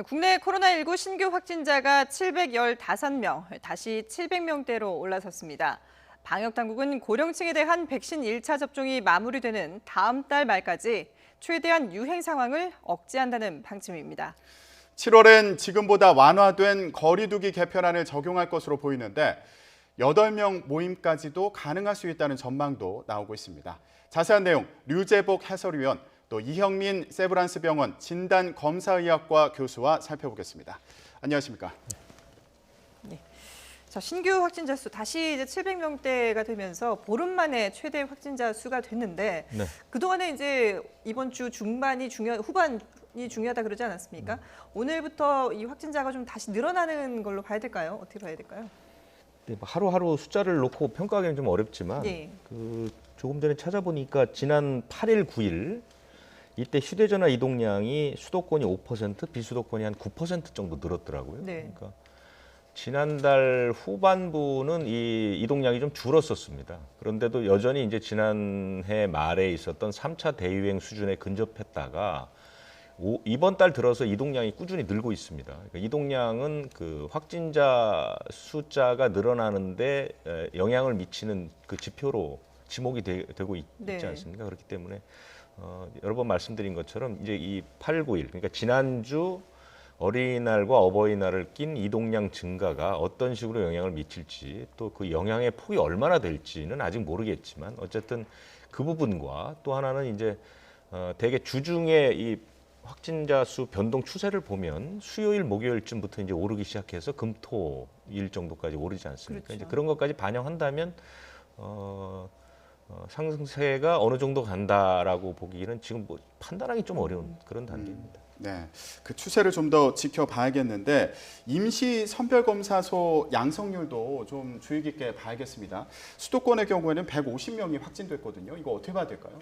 국내 코로나19 신규 확진자가 715명, 다시 700명대로 올라섰습니다. 방역당국은 고령층에 대한 백신 1차 접종이 마무리되는 다음 달 말까지 최대한 유행 상황을 억제한다는 방침입니다. 7월엔 지금보다 완화된 거리두기 개편안을 적용할 것으로 보이는데 8명 모임까지도 가능할 수 있다는 전망도 나오고 있습니다. 자세한 내용 류재복 해설위원, 또 이형민 세브란스 병원 진단검사의학과 교수와 살펴보겠습니다. 안녕하십니까? 네. 자, 신규 확진자 수 다시 이제 700명대가 되면서 보름 만에 최대 확진자 수가 됐는데 네. 그동안에 이제 이번 주 후반이 중요하다 그러지 않았습니까? 오늘부터 이 확진자가 좀 다시 늘어나는 걸로 봐야 될까요? 어떻게 봐야 될까요? 네, 하루하루 숫자를 놓고 평가하기는 좀 어렵지만 네. 조금 전에 찾아보니까 지난 8일, 9일 이때 휴대전화 이동량이 수도권이 5%, 비수도권이 한 9% 정도 늘었더라고요. 네. 그러니까 지난달 후반부는 이 이동량이 좀 줄었었습니다. 그런데도 여전히 이제 지난해 말에 있었던 3차 대유행 수준에 근접했다가 이번 달 들어서 이동량이 꾸준히 늘고 있습니다. 그러니까 이동량은 그 확진자 숫자가 늘어나는데 영향을 미치는 그 지표로 지목이 되고 있지 네. 않습니까? 그렇기 때문에 여러 번 말씀드린 것처럼 이제 이 8, 9일, 그러니까 지난주 어린이날과 어버이날을 낀 이동량 증가가 어떤 식으로 영향을 미칠지, 또 그 영향의 폭이 얼마나 될지는 아직 모르겠지만 어쨌든 그 부분과 또 하나는 이제 대개 주중에 이 확진자 수 변동 추세를 보면 수요일, 목요일쯤부터 이제 오르기 시작해서 금, 토 일 정도까지 오르지 않습니까? 그렇죠. 이제 그런 것까지 반영한다면 상승세가 어느 정도 간다라고 보기는 지금 뭐 판단하기 좀 어려운 그런 단계입니다. 네, 그 추세를 좀 더 지켜봐야겠는데 임시 선별검사소 양성률도 좀 주의 깊게 봐야겠습니다. 수도권의 경우에는 150명이 확진됐거든요. 이거 어떻게 봐야 될까요?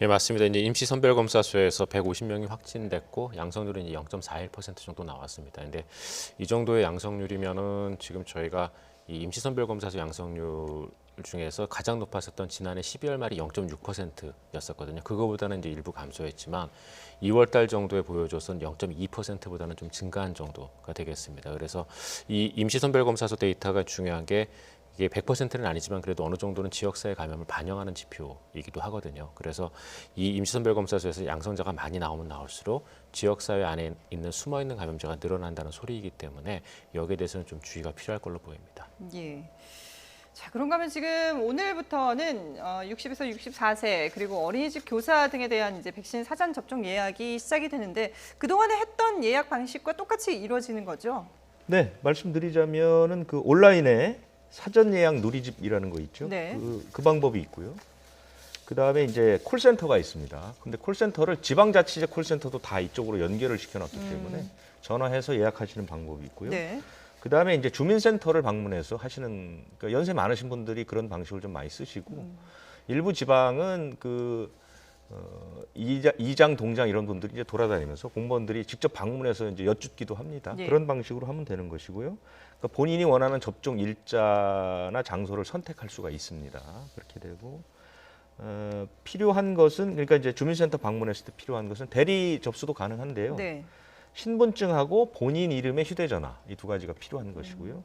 예, 맞습니다. 이제 임시선별검사소에서 150명이 확진됐고 양성률은 이제 0.41% 정도 나왔습니다. 근데 이 정도의 양성률이면은 지금 저희가 이 임시선별검사소 양성률 중에서 가장 높았었던 지난해 12월 말이 0.6%였었거든요. 그거보다는 이제 일부 감소했지만 2월 달 정도에 보여줘서는 0.2%보다는 좀 증가한 정도가 되겠습니다. 그래서 이 임시선별검사소 데이터가 중요한 게 이게 100%는 아니지만 그래도 어느 정도는 지역사회 감염을 반영하는 지표이기도 하거든요. 그래서 이 임시선별검사소에서 양성자가 많이 나오면 나올수록 지역사회 안에 있는 숨어있는 감염자가 늘어난다는 소리이기 때문에 여기에 대해서는 좀 주의가 필요할 걸로 보입니다. 예. 자, 그런가 하면 지금 오늘부터는 60에서 64세 그리고 어린이집 교사 등에 대한 이제 백신 사전 접종 예약이 시작이 되는데 그동안에 했던 예약 방식과 똑같이 이루어지는 거죠? 네, 말씀드리자면은 그 온라인에 사전 예약 누리집이라는 거 있죠. 네. 그 방법이 있고요. 그 다음에 이제 콜센터가 있습니다. 근데 콜센터를 지방자치제 콜센터도 다 이쪽으로 연결을 시켜놨기 때문에 전화해서 예약하시는 방법이 있고요. 네. 그 다음에 이제 주민센터를 방문해서 하시는, 그러니까 연세 많으신 분들이 그런 방식을 좀 많이 쓰시고 일부 지방은 이장, 동장 이런 분들이 이제 돌아다니면서 공무원들이 직접 방문해서 이제 여쭙기도 합니다. 네. 그런 방식으로 하면 되는 것이고요. 그러니까 본인이 원하는 접종 일자나 장소를 선택할 수가 있습니다. 그렇게 되고 필요한 것은 그러니까 이제 주민센터 방문했을 때 필요한 것은 대리 접수도 가능한데요. 네. 신분증하고 본인 이름의 휴대전화 이 두 가지가 필요한 것이고요.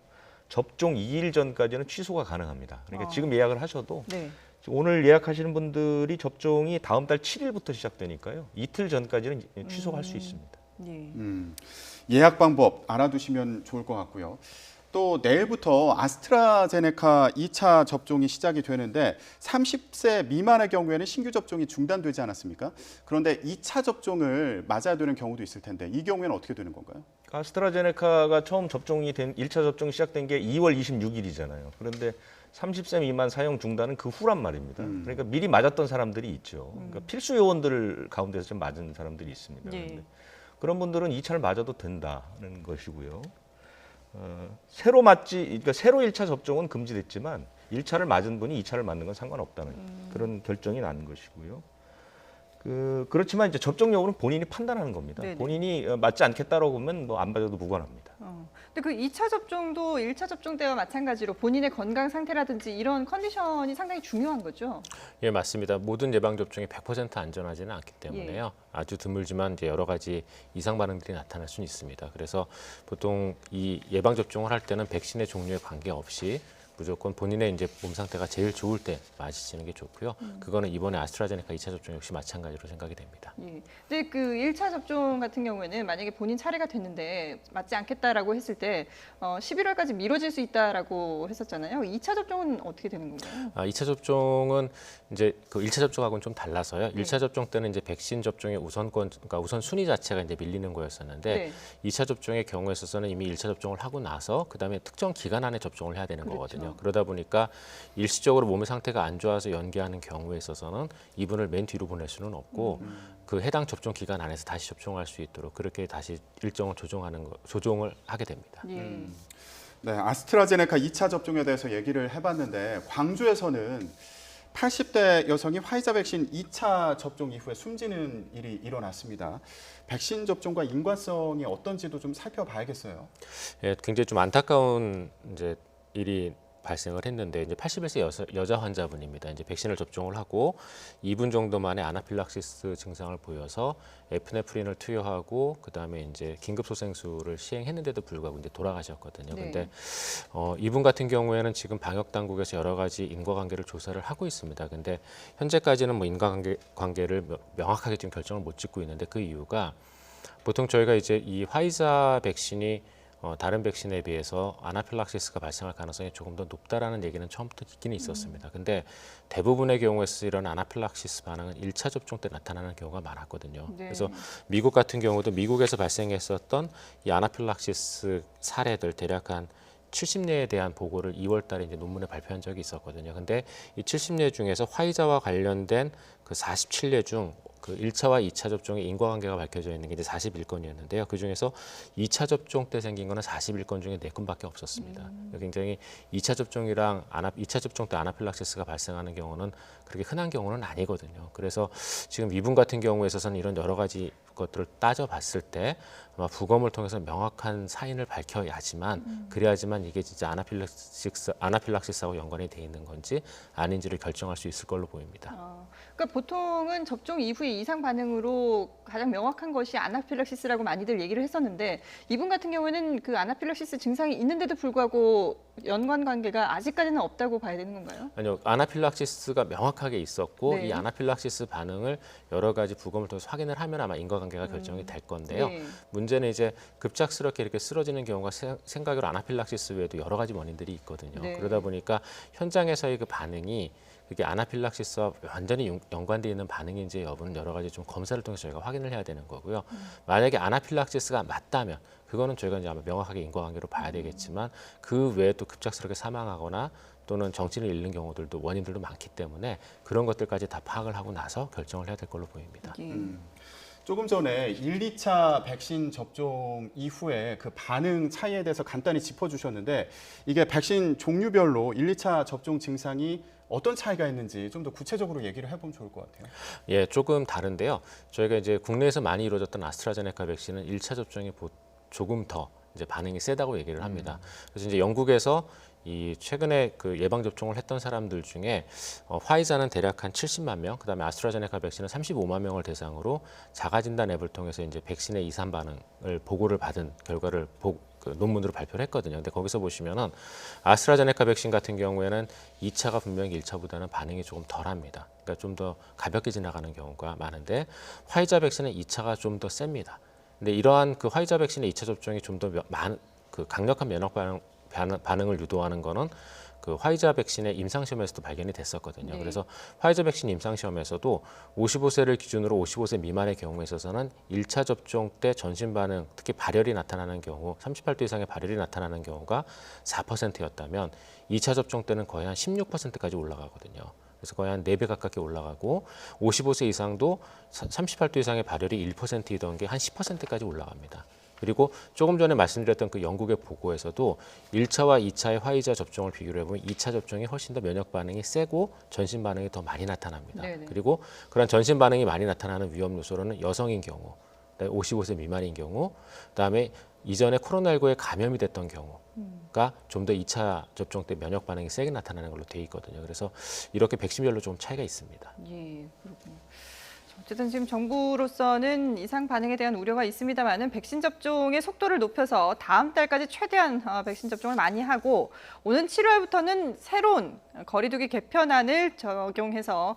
접종 2일 전까지는 취소가 가능합니다. 그러니까 지금 예약을 하셔도 네. 오늘 예약하시는 분들이 접종이 다음 달 7일부터 시작되니까요. 이틀 전까지는 취소할 수 있습니다. 예. 예약 방법 알아두시면 좋을 것 같고요. 또 내일부터 아스트라제네카 2차 접종이 시작이 되는데 30세 미만의 경우에는 신규 접종이 중단되지 않았습니까? 그런데 2차 접종을 맞아야 되는 경우도 있을 텐데 이 경우에는 어떻게 되는 건가요? 아스트라제네카가 처음 접종이 된 1차 접종이 시작된 게 2월 26일이잖아요. 그런데 30세 미만 사용 중단은 그 후란 말입니다. 그러니까 미리 맞았던 사람들이 있죠. 그러니까 필수 요원들 가운데서 좀 맞은 사람들이 있습니다. 예. 그런데 그런 분들은 2차를 맞아도 된다는 것이고요. 그러니까 새로 1차 접종은 금지됐지만 1차를 맞은 분이 2차를 맞는 건 상관없다는 그런 결정이 난 것이고요. 그렇지만 이제 접종 여부는 본인이 판단하는 겁니다. 네네. 본인이 맞지 않겠다라고 하면 뭐 안 맞아도 무관합니다. 근데 그 2차 접종도 1차 접종 때와 마찬가지로 본인의 건강 상태라든지 이런 컨디션이 상당히 중요한 거죠. 예, 맞습니다. 모든 예방 접종이 100% 안전하지는 않기 때문에요. 아주 드물지만 이제 여러 가지 이상 반응들이 나타날 수는 있습니다. 그래서 보통 이 예방 접종을 할 때는 백신의 종류에 관계없이 무조건 본인의 이제 몸 상태가 제일 좋을 때 맞으시는 게 좋고요. 그거는 이번에 아스트라제네카 2차 접종 역시 마찬가지로 생각이 됩니다. 예. 근데 그 1차 접종 같은 경우에는 만약에 본인 차례가 됐는데 맞지 않겠다라고 했을 때 11월까지 미뤄질 수 있다라고 했었잖아요. 2차 접종은 어떻게 되는 건가요? 2차 접종은 이제 그 1차 접종하고는 좀 달라서요. 1차 접종 때는 이제 백신 접종의 우선권, 그러니까 우선 순위 자체가 이제 밀리는 거였었는데 네. 2차 접종의 경우에 있어서는 이미 1차 접종을 하고 나서 그다음에 특정 기간 안에 접종을 해야 되는 그렇죠. 거거든요. 그러다 보니까 일시적으로 몸의 상태가 안 좋아서 연기하는 경우에 있어서는 이분을 맨 뒤로 보낼 수는 없고 그 해당 접종 기간 안에서 다시 접종할 수 있도록 그렇게 다시 일정을 조정을 하게 됩니다. 예. 네, 아스트라제네카 2차 접종에 대해서 얘기를 해봤는데 광주에서는 80대 여성이 화이자 백신 2차 접종 이후에 숨지는 일이 일어났습니다. 백신 접종과 인과성이 어떤지도 좀 살펴봐야겠어요. 예, 굉장히 좀 안타까운 이제 일이 발생을 했는데 이제 81세 여자 환자분입니다. 이제 백신을 접종을 하고 2분 정도 만에 아나필락시스 증상을 보여서 에피네프린을 투여하고 그다음에 이제 긴급 소생술을 시행했는데도 불구하고 이제 돌아가셨거든요. 네. 근데 이분 같은 경우에는 지금 방역 당국에서 여러 가지 인과관계를 조사를 하고 있습니다. 근데 현재까지는 뭐 인과관계를 명확하게 지금 결정을 못 짓고 있는데 그 이유가 보통 저희가 이제 이 화이자 백신이 다른 백신에 비해서 아나필락시스가 발생할 가능성이 조금 더 높다라는 얘기는 처음부터 있기는 있었습니다. 근데 대부분의 경우에서 이런 아나필락시스 반응은 1차 접종 때 나타나는 경우가 많았거든요. 네. 그래서 미국 같은 경우도 미국에서 발생했었던 이 아나필락시스 사례들 대략 한 70례에 대한 보고를 2월 달에 이제 논문에 발표한 적이 있었거든요. 근데 이 70례 중에서 화이자와 관련된 그 47례 중 그 1차와 2차 접종의 인과관계가 밝혀져 있는 게 이제 41건이었는데요. 그 중에서 2차 접종 때 생긴 거는 41건 중에 4건밖에 없었습니다. 굉장히 2차 접종이랑 2차 접종 때 아나필락시스가 발생하는 경우는 그렇게 흔한 경우는 아니거든요. 그래서 지금 이분 같은 경우에 있어서는 이런 여러 가지 것들을 따져봤을 때 아마 부검을 통해서 명확한 사인을 밝혀야지만 그래야지만 이게 진짜 아나필락시스하고 연관이 돼 있는 건지 아닌지를 결정할 수 있을 걸로 보입니다. 그러니까 보통은 접종 이후에 이상 반응으로 가장 명확한 것이 아나필락시스라고 많이들 얘기를 했었는데 이분 같은 경우에는 그 아나필락시스 증상이 있는데도 불구하고 연관 관계가 아직까지는 없다고 봐야 되는 건가요? 아니요, 아나필락시스가 명확하게 있었고 네. 이 아나필락시스 반응을 여러 가지 부검을 통해서 확인을 하면 아마 인과관계가 결정이 될 건데요. 네. 문제는 이제 급작스럽게 이렇게 쓰러지는 경우가 생각으로 아나필락시스 외에도 여러 가지 원인들이 있거든요. 네. 그러다 보니까 현장에서의 그 반응이 그게 아나필락시스와 완전히 연관되어 있는 반응인지 여부는 여러 가지 좀 검사를 통해서 저희가 확인을 해야 되는 거고요. 만약에 아나필락시스가 맞다면 그거는 저희가 이제 아마 명확하게 인과관계로 봐야 되겠지만 그 외에 또 급작스럽게 사망하거나 또는 정신을 잃는 경우들도 원인들도 많기 때문에 그런 것들까지 다 파악을 하고 나서 결정을 해야 될 걸로 보입니다. 예. 조금 전에 1, 2차 백신 접종 이후에 그 반응 차이에 대해서 간단히 짚어주셨는데 이게 백신 종류별로 1, 2차 접종 증상이 어떤 차이가 있는지 좀 더 구체적으로 얘기를 해보면 좋을 것 같아요. 예, 조금 다른데요. 저희가 이제 국내에서 많이 이루어졌던 아스트라제네카 백신은 1차 접종이 조금 더 이제 반응이 세다고 얘기를 합니다. 그래서 이제 영국에서 이 최근에 그 예방 접종을 했던 사람들 중에 화이자는 대략 한 70만 명, 그다음에 아스트라제네카 백신은 35만 명을 대상으로 자가 진단 앱을 통해서 이제 백신의 이상 반응을 보고를 받은 결과를 그 논문으로 발표를 했거든요. 근데 거기서 보시면은 아스트라제네카 백신 같은 경우에는 2차가 분명히 1차보다는 반응이 조금 덜합니다. 그러니까 좀 더 가볍게 지나가는 경우가 많은데 화이자 백신은 2차가 좀 더 셉니다. 근데 이러한 그 화이자 백신의 2차 접종이 좀 더 그 강력한 면역 반응을 유도하는 거는 그 화이자 백신의 임상 시험에서도 발견이 됐었거든요. 네. 그래서 화이자 백신 임상 시험에서도 55세를 기준으로 55세 미만의 경우에 있어서는 1차 접종 때 전신 반응, 특히 발열이 나타나는 경우, 38도 이상의 발열이 나타나는 경우가 4%였다면 2차 접종 때는 거의 한 16%까지 올라가거든요. 그래서 거의 한 4배 가깝게 올라가고 55세 이상도 38도 이상의 발열이 1%이던 게 한 10%까지 올라갑니다. 그리고 조금 전에 말씀드렸던 그 영국의 보고에서도 1차와 2차의 화이자 접종을 비교를 해보면 2차 접종이 훨씬 더 면역 반응이 세고 전신 반응이 더 많이 나타납니다. 네네. 그리고 그런 전신 반응이 많이 나타나는 위험 요소로는 여성인 경우, 55세 미만인 경우, 그다음에 이전에 코로나19에 감염이 됐던 경우가 좀 더 2차 접종 때 면역 반응이 세게 나타나는 걸로 돼 있거든요. 그래서 이렇게 백신별로 좀 차이가 있습니다. 예, 그렇군요. 어쨌든 지금 정부로서는 이상 반응에 대한 우려가 있습니다만은 백신 접종의 속도를 높여서 다음 달까지 최대한 백신 접종을 많이 하고 오는 7월부터는 새로운 거리두기 개편안을 적용해서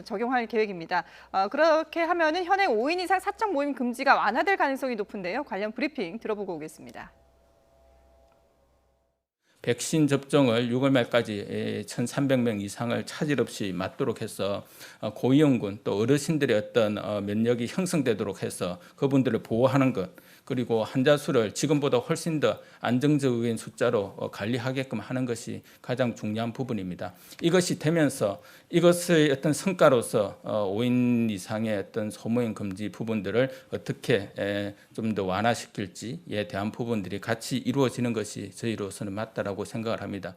적용할 계획입니다. 그렇게 하면은 현행 5인 이상 사적 모임 금지가 완화될 가능성이 높은데요. 관련 브리핑 들어보고 오겠습니다. 백신 접종을 6월 말까지 1,300명 이상을 차질 없이 맞도록 해서 고위험군 또 어르신들의 어떤 면역이 형성되도록 해서 그분들을 보호하는 것, 그리고 환자 수를 지금보다 훨씬 더 안정적인 숫자로 관리하게끔 하는 것이 가장 중요한 부분입니다. 이것이 되면서 이것의 어떤 성과로서 5인 이상의 어떤 소모임 금지 부분들을 어떻게 좀 더 완화시킬지에 대한 부분들이 같이 이루어지는 것이 저희로서는 맞다라고 생각을 합니다.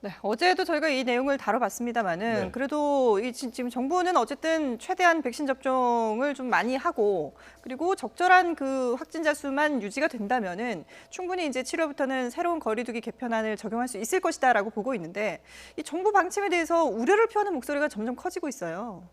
네, 어제도 저희가 이 내용을 다뤄봤습니다만은 네. 그래도 지금 정부는 어쨌든 최대한 백신 접종을 좀 많이 하고 그리고 적절한 그 확진자 수만 유지가 된다면은 충분히 이제 7월부터는 새로운 거리두기 개편안을 적용할 수 있을 것이다라고 보고 있는데 이 정부 방침에 대해서 우려를 표하는 목소리가 점점 커지고 있어요.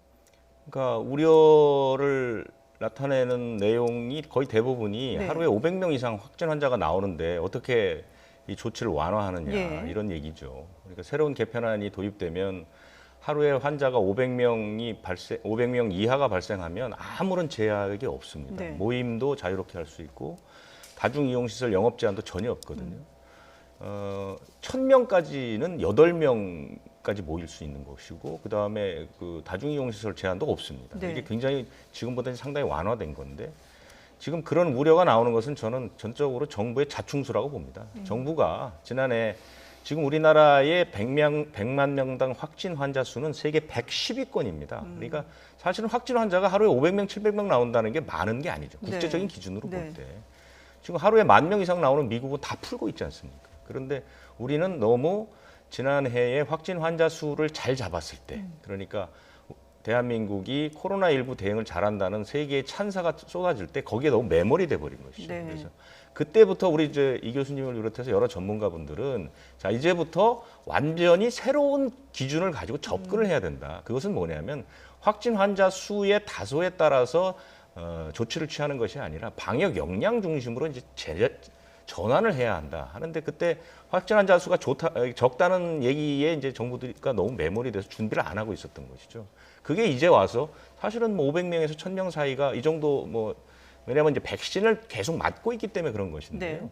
그러니까 우려를 나타내는 내용이 거의 대부분이 네. 하루에 500명 이상 확진 환자가 나오는데 어떻게 이 조치를 완화하느냐 예. 이런 얘기죠. 그러니까 새로운 개편안이 도입되면 하루에 환자가 500명 이하가 발생하면 아무런 제약이 없습니다. 네. 모임도 자유롭게 할 수 있고 다중 이용 시설 영업 제한도 전혀 없거든요. 1,000명까지는 8명까지 모일 수 있는 것이고 그다음에 그 다중 이용 시설 제한도 없습니다. 네. 이게 굉장히 지금보다는 상당히 완화된 건데 지금 그런 우려가 나오는 것은 저는 전적으로 정부의 자충수라고 봅니다. 정부가 지난해 지금 우리나라의 100만 명당 확진 환자 수는 세계 110위권입니다. 그러니까 사실은 확진 환자가 하루에 500명, 700명 나온다는 게 많은 게 아니죠. 국제적인 네. 기준으로 네. 볼 때. 지금 하루에 10,000명 이상 나오는 미국은 다 풀고 있지 않습니까? 그런데 우리는 너무 지난해에 확진 환자 수를 잘 잡았을 때, 그러니까 대한민국이 코로나19 대응을 잘한다는 세계의 찬사가 쏟아질 때 거기에 너무 매몰이 돼버린 것이죠. 네. 그래서 그때부터 우리 이제 이 교수님을 비롯해서 여러 전문가분들은 자 이제부터 완전히 새로운 기준을 가지고 접근을 해야 된다. 그것은 뭐냐면 확진 환자 수의 다소에 따라서 조치를 취하는 것이 아니라 방역 역량 중심으로 이제 전환을 해야 한다 하는데 그때 확진 환자 수가 적다는 얘기에 이제 정부가 너무 매몰이 돼서 준비를 안 하고 있었던 것이죠. 그게 이제 와서 사실은 뭐 500명에서 1,000명 사이가 이 정도 뭐 왜냐하면 이제 백신을 계속 맞고 있기 때문에 그런 것인데요. 네.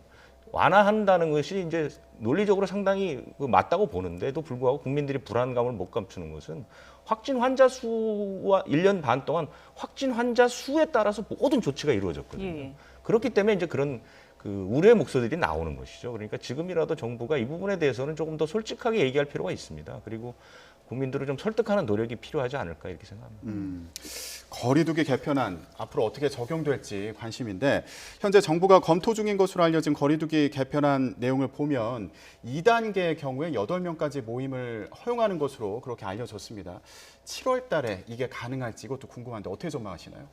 완화한다는 것이 이제 논리적으로 상당히 맞다고 보는데도 불구하고 국민들이 불안감을 못 감추는 것은 확진 환자 수와 1년 반 동안 확진 환자 수에 따라서 모든 조치가 이루어졌거든요. 예. 그렇기 때문에 이제 그런 그 우려의 목소리들이 나오는 것이죠. 그러니까 지금이라도 정부가 이 부분에 대해서는 조금 더 솔직하게 얘기할 필요가 있습니다. 그리고 국민들을 좀 설득하는 노력이 필요하지 않을까 이렇게 생각합니다. 거리두기 개편안 앞으로 어떻게 적용될지 관심인데 현재 정부가 검토 중인 것으로 알려진 거리두기 개편안 내용을 보면 2단계의 경우에 8명까지 모임을 허용하는 것으로 그렇게 알려졌습니다. 7월 달에 이게 가능할지 이것도 궁금한데 어떻게 전망하시나요?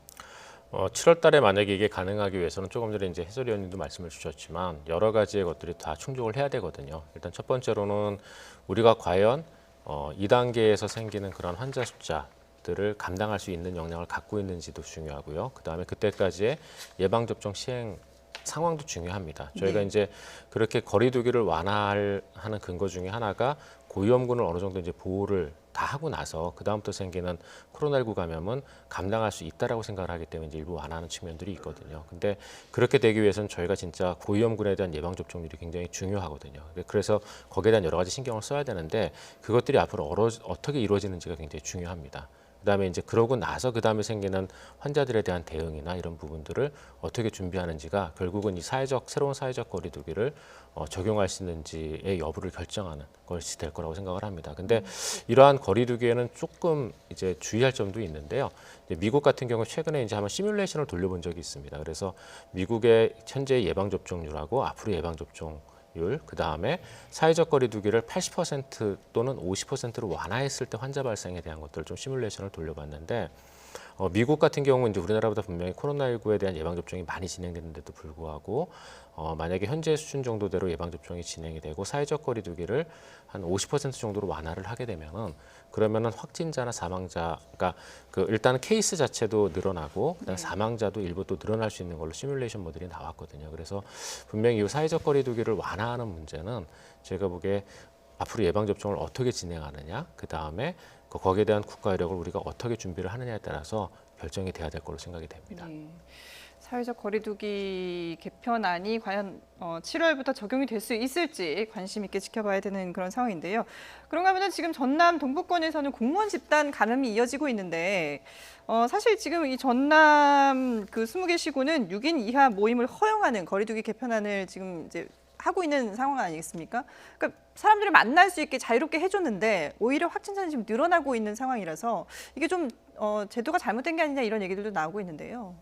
7월 달에 만약에 이게 가능하기 위해서는 조금 전에 이제 해설위원님도 말씀을 주셨지만 여러 가지의 것들이 다 충족을 해야 되거든요. 일단 첫 번째로는 우리가 과연 2단계에서 생기는 그런 환자 숫자들을 감당할 수 있는 역량을 갖고 있는지도 중요하고요. 그다음에 그때까지의 예방접종 시행 상황도 중요합니다. 저희가 네. 이제 그렇게 거리두기를 완화하는 근거 중에 하나가 고위험군을 어느 정도 이제 보호를 다 하고 나서 그 다음부터 생기는 코로나19 감염은 감당할 수 있다라고 생각을 하기 때문에 이제 일부 완화하는 측면들이 있거든요. 근데 그렇게 되기 위해서는 저희가 진짜 고위험군에 대한 예방 접종률이 굉장히 중요하거든요. 그래서 거기에 대한 여러 가지 신경을 써야 되는데 그것들이 앞으로 어떻게 이루어지는지가 굉장히 중요합니다. 그다음에 이제 그러고 나서 그다음에 생기는 환자들에 대한 대응이나 이런 부분들을 어떻게 준비하는지가 결국은 이 새로운 사회적 거리두기를 적용할 수 있는지의 여부를 결정하는 것이 될 거라고 생각을 합니다. 근데 이러한 거리두기에는 조금 이제 주의할 점도 있는데요. 이제 미국 같은 경우 최근에 이제 한번 시뮬레이션을 돌려본 적이 있습니다. 그래서 미국의 현재 예방 접종률하고 앞으로 예방 접종 그 다음에 사회적 거리두기를 80% 또는 50%로 완화했을 때 환자 발생에 대한 것들을 좀 시뮬레이션을 돌려봤는데 미국 같은 경우는 이제 우리나라보다 분명히 코로나19에 대한 예방 접종이 많이 진행됐는데도 불구하고 만약에 현재 수준 정도대로 예방 접종이 진행이 되고 사회적 거리두기를 한 50% 정도로 완화를 하게 되면은 그러면은 확진자나 사망자, 그러니까 그 일단은 케이스 자체도 늘어나고 그다음에 사망자도 일부 또 늘어날 수 있는 걸로 시뮬레이션 모델이 나왔거든요. 그래서 분명히 이 사회적 거리두기를 완화하는 문제는 제가 보기에 앞으로 예방 접종을 어떻게 진행하느냐, 그 다음에 거기에 대한 국가 여력을 우리가 어떻게 준비를 하느냐에 따라서 결정이 돼야 될 걸로 생각이 됩니다. 네. 사회적 거리두기 개편안이 과연 7월부터 적용이 될 수 있을지 관심 있게 지켜봐야 되는 그런 상황인데요. 그런가 하면 지금 전남 동부권에서는 공무원 집단 감염이 이어지고 있는데 사실 지금 이 전남 그 20개 시군은 6인 이하 모임을 허용하는 거리두기 개편안을 지금 이제 하고 있는 상황 아니겠습니까? 그러니까 사람들을 만날 수 있게 자유롭게 해줬는데 오히려 확진자는 지금 늘어나고 있는 상황이라서 이게 좀 제도가 잘못된 게 아니냐 이런 얘기들도 나오고 있는데요.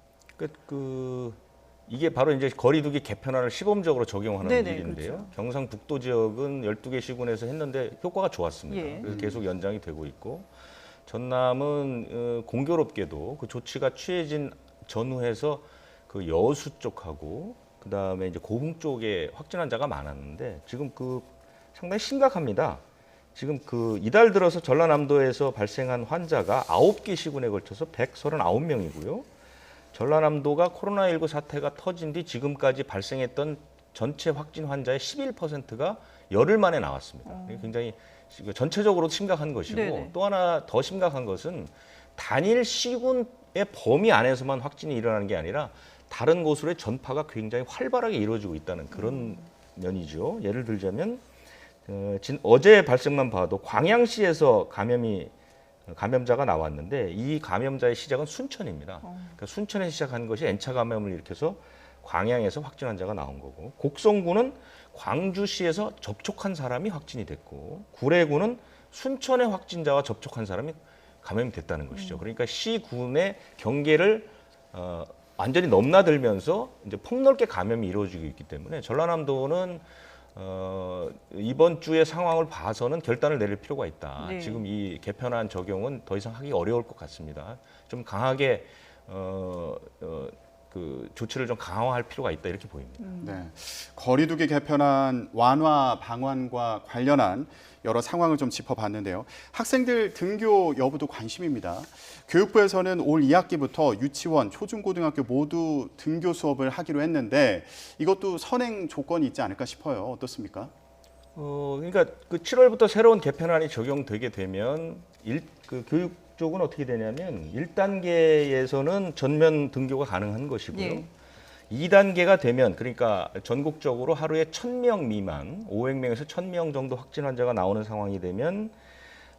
이게 바로 이제 거리두기 개편안을 시범적으로 적용하는 네네, 일인데요. 그렇죠. 경상북도 지역은 12개 시군에서 했는데 효과가 좋았습니다. 예. 그래서 계속 연장이 되고 있고 전남은 공교롭게도 그 조치가 취해진 전후해서 그 여수 쪽하고 그다음에 이제 고흥 쪽에 확진 환자가 많았는데 지금 그 상당히 심각합니다. 지금 그 이달 들어서 전라남도에서 발생한 환자가 9개 시군에 걸쳐서 139명이고요. 전라남도가 코로나19 사태가 터진 뒤 지금까지 발생했던 전체 확진 환자의 11%가 열흘 만에 나왔습니다. 이게 굉장히 전체적으로 심각한 것이고 네네. 또 하나 더 심각한 것은 단일 시군의 범위 안에서만 확진이 일어나는 게 아니라 다른 곳으로의 전파가 굉장히 활발하게 이루어지고 있다는 그런 면이죠. 예를 들자면 어제 발생만 봐도 광양시에서 감염자가 나왔는데 이 감염자의 시작은 순천입니다. 그러니까 순천에서 시작한 것이 N차 감염을 일으켜서 광양에서 확진 환자가 나온 거고 곡성구는 광주시에서 접촉한 사람이 확진이 됐고 구례구는 순천의 확진자와 접촉한 사람이 감염이 됐다는 것이죠. 그러니까 시군의 경계를 완전히 넘나들면서 이제 폭넓게 감염이 이루어지고 있기 때문에 전라남도는 이번 주의 상황을 봐서는 결단을 내릴 필요가 있다. 네. 지금 이 개편안 적용은 더 이상 하기 어려울 것 같습니다. 좀 강하게 그 조치를 좀 강화할 필요가 있다 이렇게 보입니다. 네, 거리두기 개편안 완화 방안과 관련한 여러 상황을 좀 짚어봤는데요. 학생들 등교 여부도 관심입니다. 교육부에서는 올 2학기부터 유치원, 초중고등학교 모두 등교 수업을 하기로 했는데 이것도 선행 조건이 있지 않을까 싶어요. 어떻습니까? 그러니까 그 7월부터 새로운 개편안이 적용되게 되면 그 교육 쪽은 어떻게 되냐면 1단계에서는 전면 등교가 가능한 것이고요. 예. 2단계가 되면 그러니까 전국적으로 하루에 1,000명 미만, 500명에서 1,000명 정도 확진 환자가 나오는 상황이 되면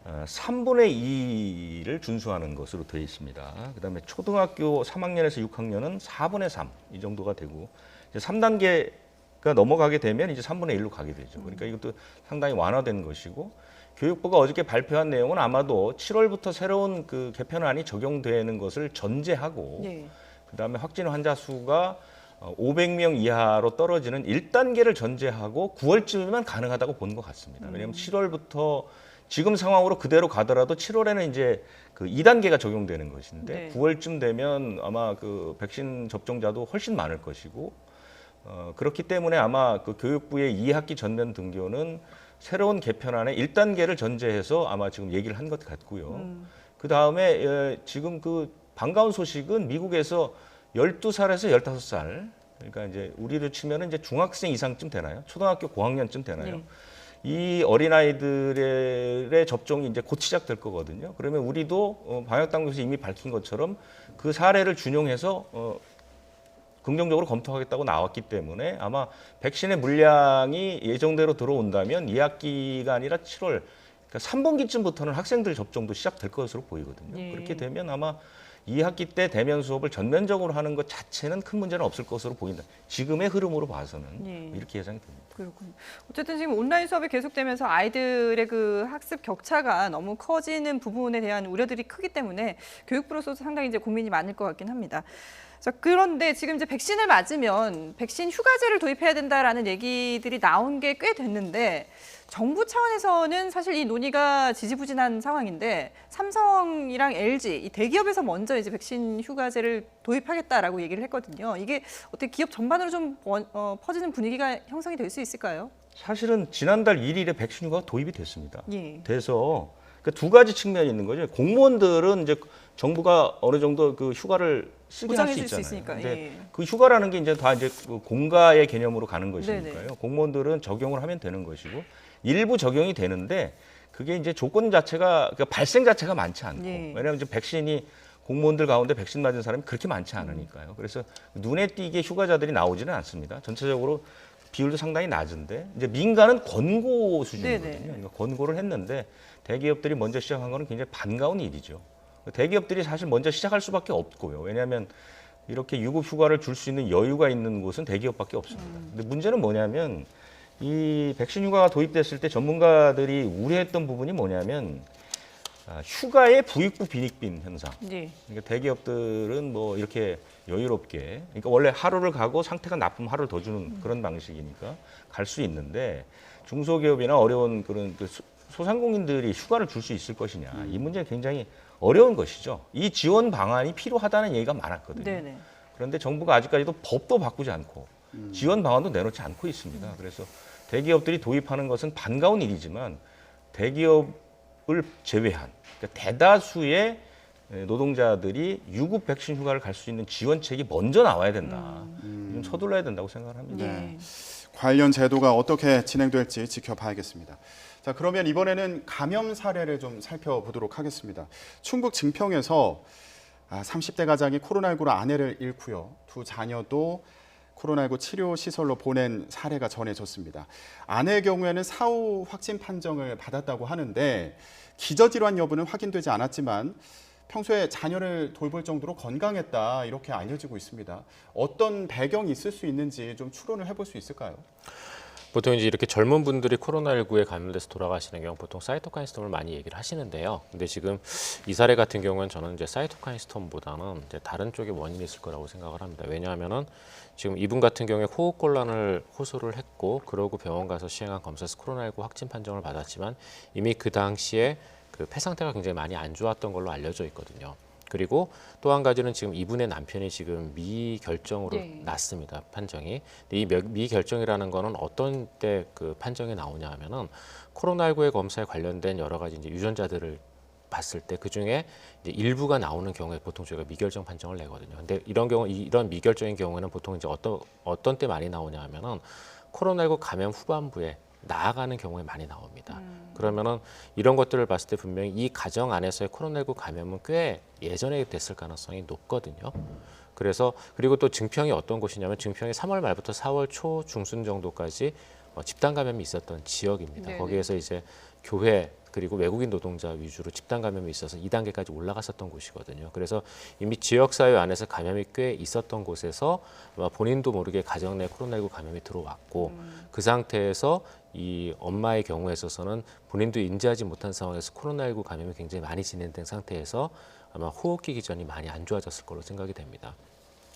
3분의 2를 준수하는 것으로 되어 있습니다. 그다음에 초등학교 3학년에서 6학년은 4분의 3 이 정도가 되고 이제 3단계가 넘어가게 되면 이제 3분의 1로 가게 되죠. 그러니까 이것도 상당히 완화된 것이고 교육부가 어저께 발표한 내용은 아마도 7월부터 새로운 그 개편안이 적용되는 것을 전제하고 네. 그다음에 확진 환자 수가 500명 이하로 떨어지는 1단계를 전제하고 9월쯤이면 가능하다고 보는 것 같습니다. 왜냐하면 7월부터 지금 상황으로 그대로 가더라도 7월에는 이제 그 2단계가 적용되는 것인데 네. 9월쯤 되면 아마 그 백신 접종자도 훨씬 많을 것이고 그렇기 때문에 아마 그 교육부의 2학기 전면 등교는 새로운 개편안의 1단계를 전제해서 아마 지금 얘기를 한 것 같고요. 그 다음에 지금 그 반가운 소식은 미국에서 12살에서 15살, 그러니까 이제 우리로 치면은 이제 중학생 이상쯤 되나요? 초등학교 고학년쯤 되나요? 네. 이 어린아이들의 접종이 이제 곧 시작될 거거든요. 그러면 우리도 방역당국에서 이미 밝힌 것처럼 그 사례를 준용해서 긍정적으로 검토하겠다고 나왔기 때문에 아마 백신의 물량이 예정대로 들어온다면 2학기가 아니라 7월, 그러니까 3분기쯤부터는 학생들 접종도 시작될 것으로 보이거든요. 예. 그렇게 되면 아마 2학기 때 대면 수업을 전면적으로 하는 것 자체는 큰 문제는 없을 것으로 보인다. 지금의 흐름으로 봐서는 예. 이렇게 예상이 됩니다. 그렇군요. 어쨌든 지금 온라인 수업이 계속되면서 아이들의 그 학습 격차가 너무 커지는 부분에 대한 우려들이 크기 때문에 교육부로서 상당히 이제 고민이 많을 것 같긴 합니다. 자, 그런데 지금 이제 백신을 맞으면 백신 휴가제를 도입해야 된다라는 얘기들이 나온 게 꽤 됐는데 정부 차원에서는 사실 이 논의가 지지부진한 상황인데 삼성이랑 LG 이 대기업에서 먼저 이제 백신 휴가제를 도입하겠다라고 얘기를 했거든요. 이게 어떻게 기업 전반으로 좀 퍼지는 분위기가 형성이 될 수 있을까요? 사실은 지난달 1일에 백신 휴가가 도입이 됐습니다. 예. 돼서 그러니까 두 가지 측면이 있는 거죠. 공무원들은 이제 정부가 어느 정도 그 휴가를 쓰게 할 수 보장해 줄 수 있잖아요. 있으니까. 근데 예. 그 휴가라는 게 이제 다 이제 그 공가의 개념으로 가는 것이니까요. 네네. 공무원들은 적용을 하면 되는 것이고 일부 적용이 되는데 그게 이제 조건 자체가 그러니까 발생 자체가 많지 않고 예. 왜냐하면 이제 백신이 공무원들 가운데 백신 맞은 사람이 그렇게 많지 않으니까요. 그래서 눈에 띄게 휴가자들이 나오지는 않습니다. 전체적으로 비율도 상당히 낮은데 이제 민간은 권고 수준이거든요. 네네. 그러니까 권고를 했는데 대기업들이 먼저 시작한 거는 굉장히 반가운 일이죠. 대기업들이 사실 먼저 시작할 수밖에 없고요. 왜냐하면 이렇게 유급 휴가를 줄 수 있는 여유가 있는 곳은 대기업밖에 없습니다. 근데 문제는 뭐냐면 이 백신 휴가가 도입됐을 때 전문가들이 우려했던 부분이 뭐냐면 휴가의 부익부 빈익빈 현상. 예. 그러니까 대기업들은 뭐 이렇게 여유롭게, 그러니까 원래 하루를 가고 상태가 나쁘면 하루를 더 주는 그런 방식이니까 갈 수 있는데 중소기업이나 어려운 그런 그 소상공인들이 휴가를 줄 수 있을 것이냐 이 문제는 굉장히 어려운 것이죠. 이 지원 방안이 필요하다는 얘기가 많았거든요. 네네. 그런데 정부가 아직까지도 법도 바꾸지 않고 지원 방안도 내놓지 않고 있습니다. 그래서 대기업들이 도입하는 것은 반가운 일이지만 대기업을 제외한 그러니까 대다수의 노동자들이 유급 백신 휴가를 갈 수 있는 지원책이 먼저 나와야 된다. 좀 서둘러야 된다고 생각을 합니다. 예. 관련 제도가 어떻게 진행될지 지켜봐야겠습니다. 자, 그러면 이번에는 감염 사례를 좀 살펴보도록 하겠습니다. 충북 증평에서 30대 가장이 코로나19로 아내를 잃고요. 두 자녀도 코로나19 치료 시설로 보낸 사례가 전해졌습니다. 아내의 경우에는 사후 확진 판정을 받았다고 하는데 기저질환 여부는 확인되지 않았지만 평소에 자녀를 돌볼 정도로 건강했다 이렇게 알려지고 있습니다. 어떤 배경이 있을 수 있는지 좀 추론을 해볼 수 있을까요? 보통 이제 이렇게 젊은 분들이 코로나19에 감염돼서 돌아가시는 경우 보통 사이토카인 스톰을 많이 얘기를 하시는데요. 근데 지금 이 사례 같은 경우는 저는 이제 사이토카인 스톰보다는 이제 다른 쪽에 원인이 있을 거라고 생각을 합니다. 왜냐하면은 지금 이분 같은 경우에 호흡곤란을 호소를 했고 그러고 병원 가서 시행한 검사에서 코로나19 확진 판정을 받았지만 이미 그 당시에 그 폐 상태가 굉장히 많이 안 좋았던 걸로 알려져 있거든요. 그리고 또 한 가지는 지금 이분의 남편이 지금 미결정으로 네. 났습니다. 판정이. 근데 이 미결정이라는 거는 어떤 때 그 판정이 나오냐 하면은 코로나19의 검사에 관련된 여러 가지 이제 유전자들을 봤을 때 그 중에 이제 일부가 나오는 경우에 보통 저희가 미결정 판정을 내거든요. 근데 이런 경우 이런 미결정인 경우에는 보통 이제 어떤 때 많이 나오냐 하면은 코로나19 감염 후반부에 나아가는 경우에 많이 나옵니다. 그러면은 이런 것들을 봤을 때 분명히 이 가정 안에서의 코로나19 감염은 꽤 예전에 됐을 가능성이 높거든요. 그래서 그리고 또 증평이 어떤 곳이냐면 증평이 3월 말부터 4월 초 중순 정도까지 집단 감염이 있었던 지역입니다. 네네. 거기에서 이제 교회 그리고 외국인 노동자 위주로 집단 감염이 있어서 2단계까지 올라갔었던 곳이거든요. 그래서 이미 지역사회 안에서 감염이 꽤 있었던 곳에서 아마 본인도 모르게 가정 내 코로나19 감염이 들어왔고 그 상태에서 이 엄마의 경우에 있어서는 본인도 인지하지 못한 상황에서 코로나19 감염이 굉장히 많이 진행된 상태에서 아마 호흡기 기전이 많이 안 좋아졌을 걸로 생각이 됩니다.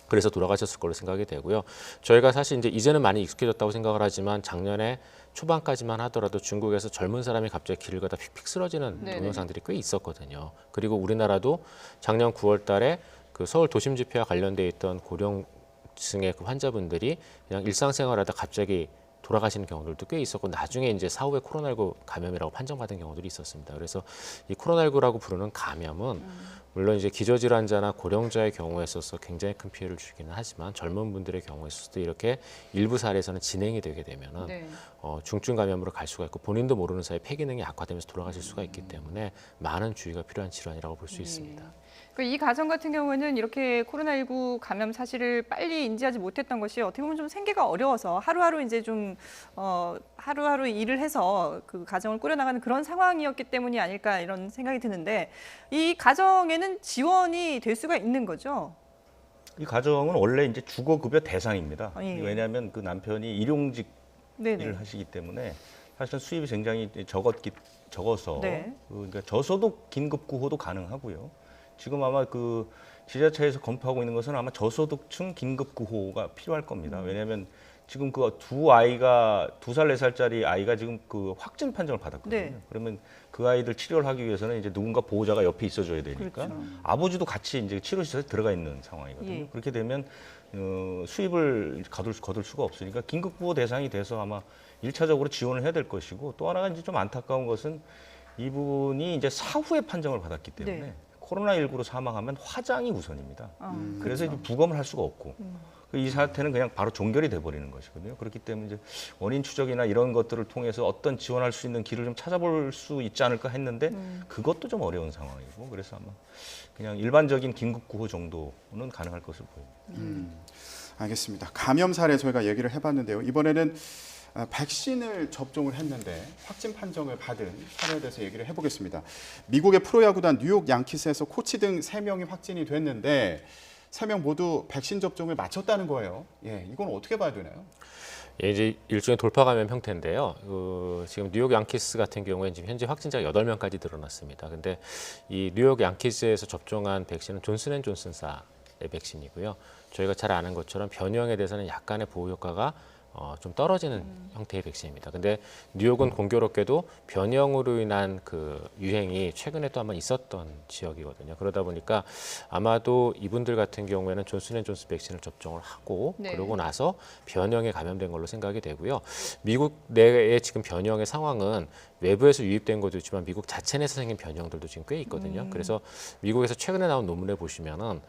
그래서 돌아가셨을 걸로 생각이 되고요. 저희가 사실 이제는 많이 익숙해졌다고 생각을 하지만 작년에 초반까지만 하더라도 중국에서 젊은 사람이 갑자기 길을 가다 픽픽 쓰러지는 네네. 동영상들이 꽤 있었거든요. 그리고 우리나라도 작년 9월 달에 그 서울 도심 집회와 관련돼 있던 고령층의 그 환자분들이 그냥 일상생활하다 갑자기 돌아가시는 경우들도 꽤 있었고 나중에 이제 사후에 코로나19 감염이라고 판정받은 경우들이 있었습니다. 그래서 이 코로나19라고 부르는 감염은 물론 이제 기저질환자나 고령자의 경우에 있어서 굉장히 큰 피해를 주기는 하지만 젊은 분들의 경우에 있어서도 이렇게 일부 사례에서는 진행이 되게 되면은 네. 중증 감염으로 갈 수가 있고 본인도 모르는 사이에 폐 기능이 악화되면서 돌아가실 수가 있기 때문에 많은 주의가 필요한 질환이라고 볼 수 있습니다. 이 가정 같은 경우에는 이렇게 코로나19 감염 사실을 빨리 인지하지 못했던 것이 어떻게 보면 좀 생계가 어려워서 하루하루 이제 좀 하루하루 일을 해서 그 가정을 꾸려나가는 그런 상황이었기 때문이 아닐까 이런 생각이 드는데 이 가정에는 지원이 될 수가 있는 거죠? 이 가정은 원래 이제 주거급여 대상입니다. 예. 왜냐하면 그 남편이 일용직 네네. 일을 하시기 때문에 사실은 수입이 굉장히 적어서 네. 그러니까 져서도 긴급 구호도 가능하고요. 지금 아마 그 지자체에서 검토하고 있는 것은 아마 저소득층 긴급 구호가 필요할 겁니다. 왜냐하면 지금 그 두 아이가 2살, 4살짜리 아이가 지금 그 확진 판정을 받았거든요. 네. 그러면 그 아이들 치료를 하기 위해서는 이제 누군가 보호자가 옆에 있어줘야 되니까 그렇죠. 아버지도 같이 이제 치료시설에 들어가 있는 상황이거든요. 예. 그렇게 되면 수입을 거둘 수가 없으니까 긴급 구호 대상이 돼서 아마 1차적으로 지원을 해야 될 것이고, 또 하나가 이제 좀 안타까운 것은 이분이 이제 사후에 판정을 받았기 때문에 네. 코로나19로 사망하면 화장이 우선입니다. 그래서 그렇죠. 이제 부검을 할 수가 없고 이 사태는 그냥 바로 종결이 돼버리는 것이거든요. 그렇기 때문에 이제 원인 추적이나 이런 것들을 통해서 어떤 지원할 수 있는 길을 좀 찾아볼 수 있지 않을까 했는데 그것도 좀 어려운 상황이고, 그래서 아마 그냥 일반적인 긴급 구호 정도는 가능할 것으로 보입니다. 알겠습니다. 감염 사례 저희가 얘기를 해봤는데요. 이번에는 백신을 접종을 했는데 확진 판정을 받은 사례에 대해서 얘기를 해보겠습니다. 미국의 프로야구단 뉴욕 양키스에서 코치 등 3명이 확진이 됐는데 3명 모두 백신 접종을 마쳤다는 거예요. 예, 이건 어떻게 봐야 되나요? 예, 이제 일종의 돌파 감염 형태인데요. 지금 뉴욕 양키스 같은 경우에는 지금 현재 확진자가 8명까지 늘어났습니다. 근데 이 뉴욕 양키스에서 접종한 백신은 존슨앤존슨사의 백신이고요. 저희가 잘 아는 것처럼 변형에 대해서는 약간의 보호 효과가 좀 떨어지는 형태의 백신입니다. 근데 뉴욕은 공교롭게도 변형으로 인한 그 유행이 최근에 또 한번 있었던 지역이거든요. 그러다 보니까 아마도 이분들 같은 경우에는 존슨앤존슨 백신을 접종을 하고 네. 그러고 나서 변형에 감염된 걸로 생각이 되고요. 미국 내의 지금 변형의 상황은 외부에서 유입된 것도 있지만 미국 자체 내에서 생긴 변형들도 지금 꽤 있거든요. 그래서 미국에서 최근에 나온 논문에 보시면은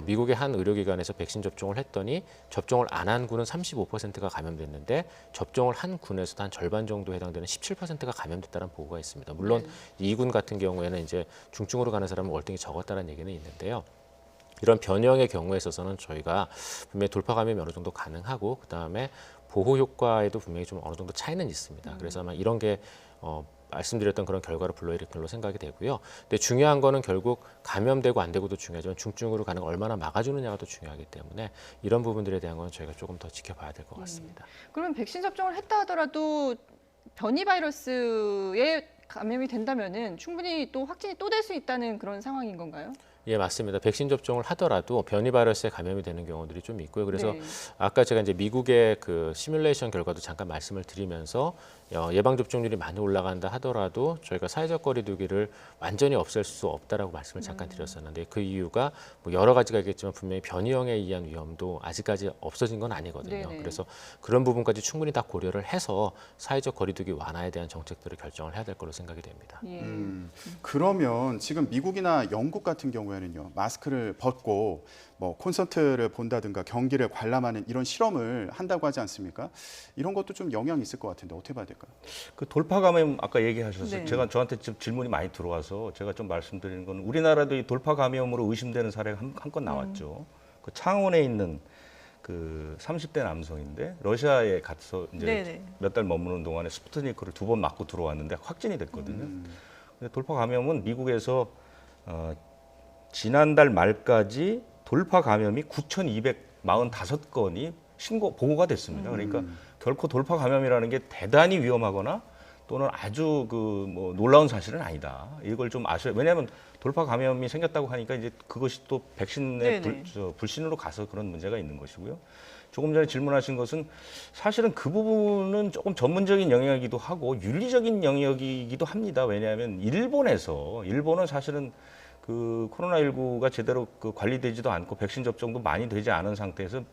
미국의 한 의료기관에서 백신 접종을 했더니 접종을 안 한 군은 35%가 감염됐는데 접종을 한 군에서도 한 절반 정도 해당되는 17%가 감염됐다는 보고가 있습니다. 물론 이 군 같은 경우에는 이제 중증으로 가는 사람은 월등히 적었다는 얘기는 있는데요. 이런 변형의 경우에 있어서는 저희가 분명히 돌파 감염이 어느 정도 가능하고 그다음에 보호 효과에도 분명히 좀 어느 정도 차이는 있습니다. 그래서 아마 이런 게 말씀드렸던 그런 결과를 불러일으킨 걸로 생각이 되고요. 근데 중요한 거는 결국 감염되고 안 되고도 중요하지만 중증으로 가는 걸 얼마나 막아주느냐가 더 중요하기 때문에 이런 부분들에 대한 건 저희가 조금 더 지켜봐야 될 것 같습니다. 그러면 백신 접종을 했다 하더라도 변이 바이러스에 감염이 된다면은 충분히 또 확진이 또 될 수 있다는 그런 상황인 건가요? 예, 맞습니다. 백신 접종을 하더라도 변이 바이러스에 감염이 되는 경우들이 좀 있고요. 그래서 네. 아까 제가 이제 미국의 그 시뮬레이션 결과도 잠깐 말씀을 드리면서 예방 접종률이 많이 올라간다 하더라도 저희가 사회적 거리두기를 완전히 없앨 수 없다라고 말씀을 잠깐 드렸었는데 그 이유가 뭐 여러 가지가 있겠지만 분명히 변이형에 의한 위험도 아직까지 없어진 건 아니거든요. 네네. 그래서 그런 부분까지 충분히 다 고려를 해서 사회적 거리두기 완화에 대한 정책들을 결정을 해야 될 걸로 생각이 됩니다. 예. 그러면 지금 미국이나 영국 같은 경우에는요, 마스크를 벗고 뭐 콘서트를 본다든가 경기를 관람하는 이런 실험을 한다고 하지 않습니까? 이런 것도 좀 영향이 있을 것 같은데 어떻게 봐야 될까요? 그 돌파 감염 아까 얘기하셨어요. 네. 제가 저한테 지금 질문이 많이 들어와서 제가 좀 말씀드리는 건 우리나라도 이 돌파 감염으로 의심되는 사례가 한 건 나왔죠. 그 창원에 있는 그 30대 남성인데 러시아에 가서 이제 네네. 몇 달 머무는 동안에 스푸트니크를 2번 맞고 들어왔는데 확진이 됐거든요. 근데 돌파 감염은 미국에서 지난달 말까지 돌파 감염이 9,245건이 보고가 됐습니다. 그러니까 결코 돌파 감염이라는 게 대단히 위험하거나 또는 아주 그 뭐 놀라운 사실은 아니다. 이걸 좀 아셔야. 왜냐하면 돌파 감염이 생겼다고 하니까 이제 그것이 또 백신의 네네. 불신으로 가서 그런 문제가 있는 것이고요. 조금 전에 질문하신 것은 사실은 그 부분은 조금 전문적인 영역이기도 하고 윤리적인 영역이기도 합니다. 왜냐하면 일본은 사실은 그 코로나19가 제대로 그 관리되지도 않고 백신 접종도 많이 되지 않은 상태에서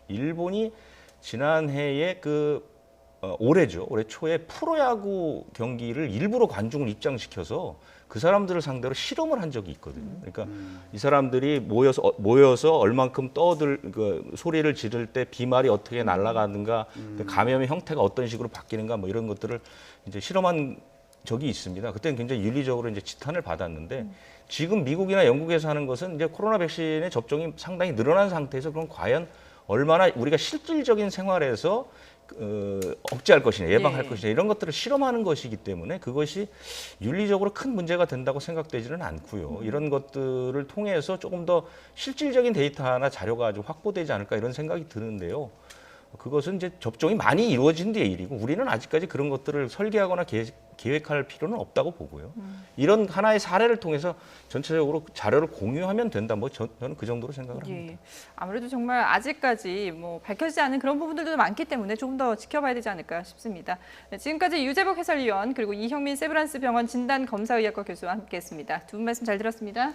일본이 지난해에 올해 초에 프로야구 경기를 일부러 관중을 입장시켜서 그 사람들을 상대로 실험을 한 적이 있거든요. 그러니까 이 사람들이 모여서 얼만큼 소리를 지를 때 비말이 어떻게 날아가는가, 감염의 형태가 어떤 식으로 바뀌는가, 뭐 이런 것들을 이제 실험한 적이 있습니다. 그때는 굉장히 윤리적으로 이제 지탄을 받았는데 지금 미국이나 영국에서 하는 것은 이제 코로나 백신의 접종이 상당히 늘어난 상태에서 그럼 과연 얼마나 우리가 실질적인 생활에서 억제할 것이냐, 예방할 네. 것이냐 이런 것들을 실험하는 것이기 때문에 그것이 윤리적으로 큰 문제가 된다고 생각되지는 않고요. 이런 것들을 통해서 조금 더 실질적인 데이터나 자료가 좀 확보되지 않을까 이런 생각이 드는데요. 그것은 이제 접종이 많이 이루어진 뒤의 일이고 우리는 아직까지 그런 것들을 설계하거나 계획할 필요는 없다고 보고요. 이런 하나의 사례를 통해서 전체적으로 자료를 공유하면 된다. 뭐 저는 그 정도로 생각을 합니다. 예. 아무래도 정말 아직까지 뭐 밝혀지지 않은 그런 부분들도 많기 때문에 조금 더 지켜봐야 되지 않을까 싶습니다. 네, 지금까지 유재복 해설위원 그리고 이형민 세브란스 병원 진단검사의학과 교수와 함께했습니다. 두 분 말씀 잘 들었습니다.